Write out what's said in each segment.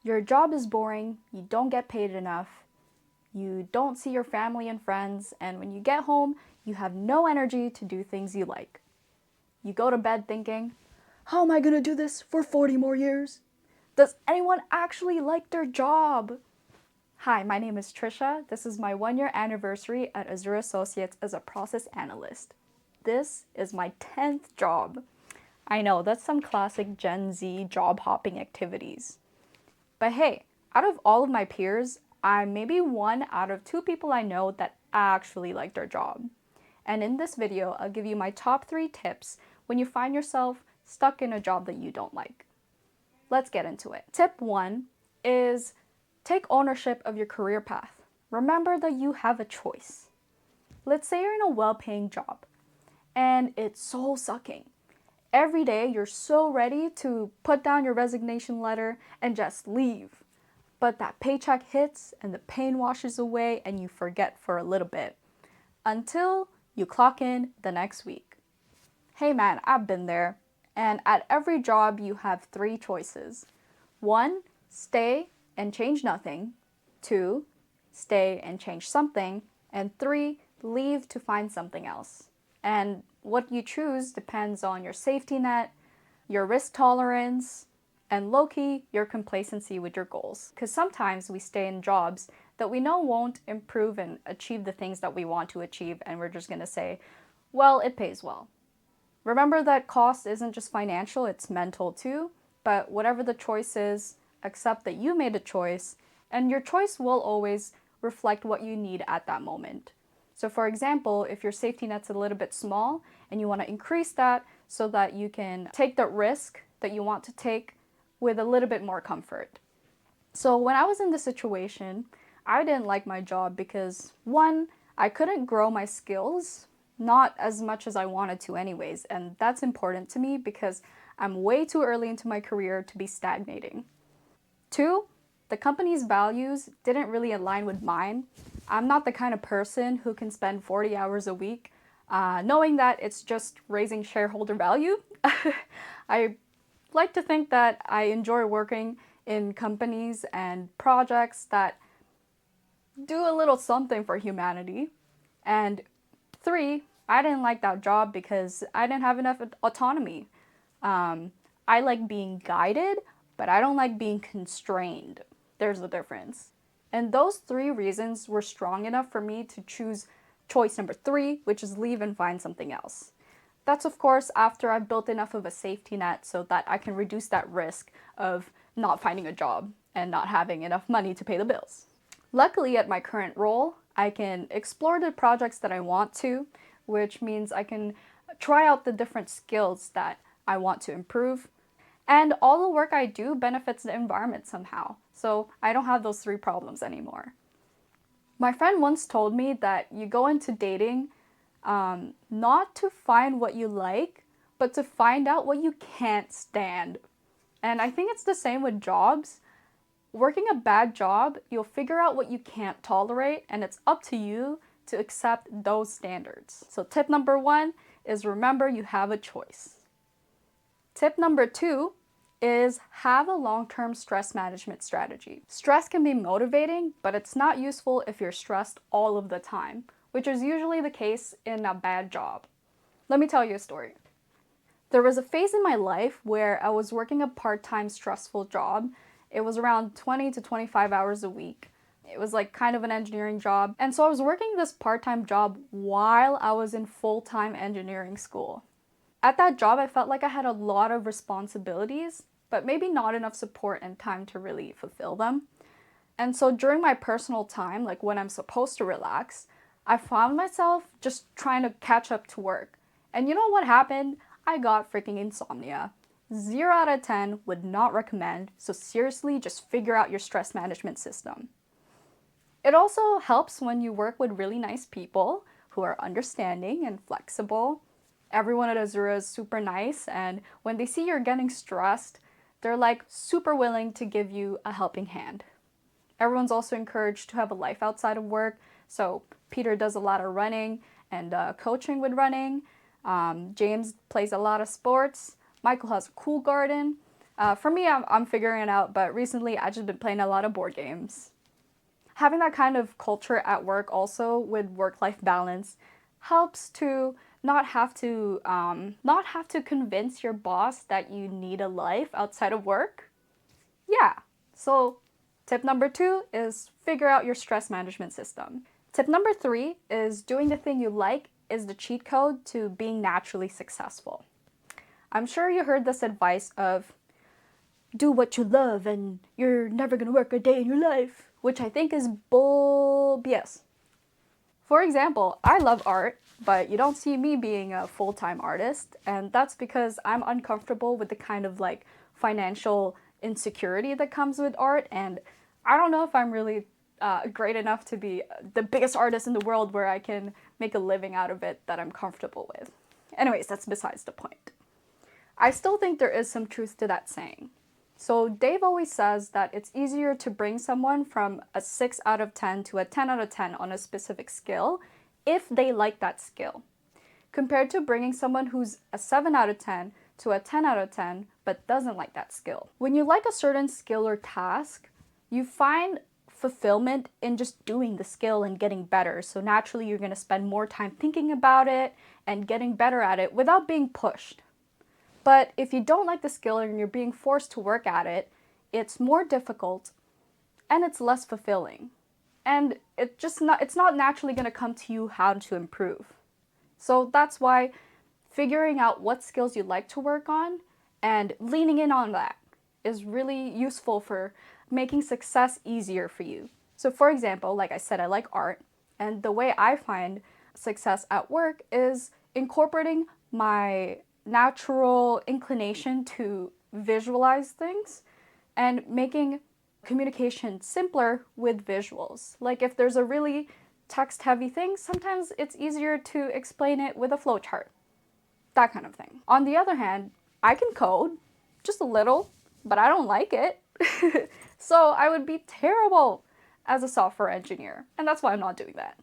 Your job is boring, you don't get paid enough, you don't see your family and friends, and when you get home, you have no energy to do things you like. You go to bed thinking, how am I gonna do this for 40 more years? Does anyone actually like their job? Hi, my name is Trisha. This is my 1 year anniversary at Azura Associates as a process analyst. This is my 10th job. I know, that's some classic Gen Z job hopping activities. But hey, out of all of my peers, I'm maybe 1 out of 2 people I know that actually like their job. And in this video, I'll give you my top 3 tips when you find yourself stuck in a job that you don't like. Let's get into it. Tip 1 is take ownership of your career path. Remember that you have a choice. Let's say you're in a well-paying job and it's soul sucking. Every day you're so ready to put down your resignation letter and just leave. But that paycheck hits and the pain washes away and you forget for a little bit until you clock in the next week. Hey man, I've been there. And at every job you have 3 choices. 1, stay and change nothing. 2, stay and change something. And 3, leave to find something else. And what you choose depends on your safety net, your risk tolerance, and low-key, your complacency with your goals. Because sometimes we stay in jobs that we know won't improve and achieve the things that we want to achieve, and we're just gonna say, well, it pays well. Remember that cost isn't just financial, it's mental too, but whatever the choice is, accept that you made a choice, and your choice will always reflect what you need at that moment. So for example, if your safety net's a little bit small and you want to increase that so that you can take the risk that you want to take with a little bit more comfort. So when I was in this situation, I didn't like my job because 1, I couldn't grow my skills, not as much as I wanted to anyways, and that's important to me because I'm way too early into my career to be stagnating. 2, the company's values didn't really align with mine. I'm not the kind of person who can spend 40 hours a week knowing that it's just raising shareholder value. I like to think that I enjoy working in companies and projects that do a little something for humanity. And 3, I didn't like that job because I didn't have enough autonomy. I like being guided, but I don't like being constrained. There's the difference. And those 3 reasons were strong enough for me to choose choice number 3, which is leave and find something else. That's of course after I've built enough of a safety net so that I can reduce that risk of not finding a job and not having enough money to pay the bills. Luckily at my current role, I can explore the projects that I want to, which means I can try out the different skills that I want to improve. And all the work I do benefits the environment somehow, so I don't have those 3 problems anymore. My friend once told me that you go into dating not to find what you like, but to find out what you can't stand. And I think it's the same with jobs. Working a bad job, you'll figure out what you can't tolerate, and it's up to you to accept those standards. So tip number 1 is remember you have a choice. Tip number 2 is have a long-term stress management strategy. Stress can be motivating, but it's not useful if you're stressed all of the time, which is usually the case in a bad job. Let me tell you a story. There was a phase in my life where I was working a part-time stressful job. It was around 20 to 25 hours a week. It was like kind of an engineering job. And so I was working this part-time job while I was in full-time engineering school. At that job, I felt like I had a lot of responsibilities, but maybe not enough support and time to really fulfill them. And so during my personal time, like when I'm supposed to relax, I found myself just trying to catch up to work. And you know what happened? I got freaking insomnia. 0 out of 10 would not recommend, so seriously, just figure out your stress management system. It also helps when you work with really nice people who are understanding and flexible. Everyone at Azura is super nice, and when they see you're getting stressed, they're like super willing to give you a helping hand. Everyone's also encouraged to have a life outside of work, so Peter does a lot of running and coaching with running. James plays a lot of sports. Michael has a cool garden. For me, I'm figuring it out, but recently I've just been playing a lot of board games. Having that kind of culture at work also with work-life balance helps to not have to convince your boss that you need a life outside of work. Yeah. So tip number 2 is figure out your stress management system. Tip number 3 is doing the thing you like is the cheat code to being naturally successful. I'm sure you heard this advice of do what you love and you're never gonna work a day in your life, which I think is bull BS. For example, I love art, but you don't see me being a full-time artist, and that's because I'm uncomfortable with the kind of like financial insecurity that comes with art, and I don't know if I'm really great enough to be the biggest artist in the world where I can make a living out of it that I'm comfortable with. Anyways, that's besides the point. I still think there is some truth to that saying. So Dave always says that it's easier to bring someone from a 6 out of 10 to a 10 out of 10 on a specific skill if they like that skill, compared to bringing someone who's a 7 out of 10 to a 10 out of 10 but doesn't like that skill. When you like a certain skill or task, you find fulfillment in just doing the skill and getting better. So naturally you're going to spend more time thinking about it and getting better at it without being pushed. But if you don't like the skill and you're being forced to work at it, it's more difficult and it's less fulfilling. And it's not naturally going to come to you how to improve. So that's why figuring out what skills you like to work on and leaning in on that is really useful for making success easier for you. So for example, like I said, I like art, and the way I find success at work is incorporating my natural inclination to visualize things and making communication simpler with visuals. Like if there's a really text-heavy thing, sometimes it's easier to explain it with a flowchart. That kind of thing. On the other hand, I can code, just a little, but I don't like it. So I would be terrible as a software engineer, and that's why I'm not doing that.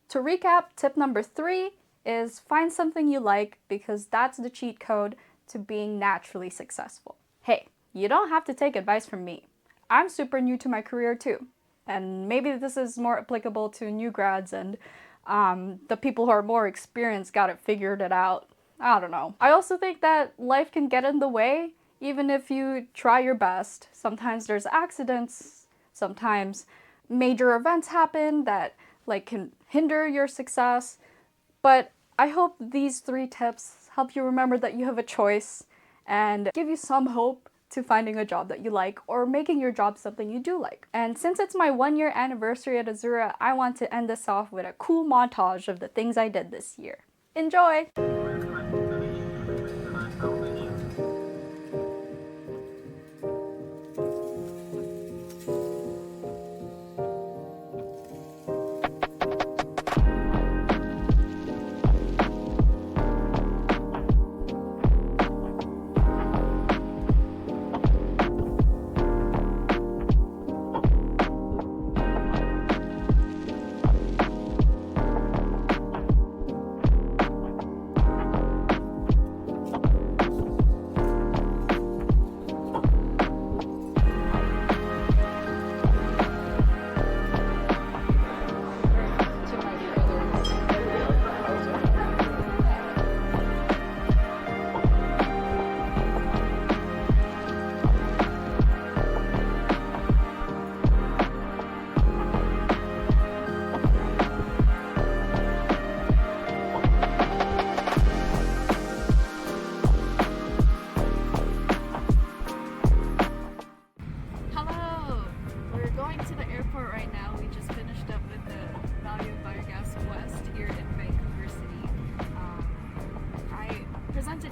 To recap, tip number 3 is find something you like because that's the cheat code to being naturally successful. Hey, you don't have to take advice from me. I'm super new to my career too, and maybe this is more applicable to new grads and the people who are more experienced got it figured it out. I don't know. I also think that life can get in the way even if you try your best. Sometimes there's accidents, sometimes major events happen that like can hinder your success. But I hope these 3 tips help you remember that you have a choice and give you some hope to finding a job that you like or making your job something you do like. And since it's my 1-year anniversary at Azura, I want to end this off with a cool montage of the things I did this year. Enjoy!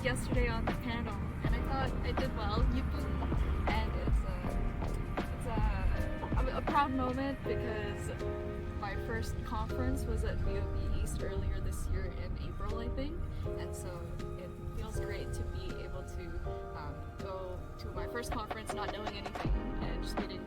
Yesterday on the panel, and I thought I did well. And it's a proud moment because my first conference was at VOB East earlier this year in April, I think, and so it feels great to be able to go to my first conference not knowing anything and just meeting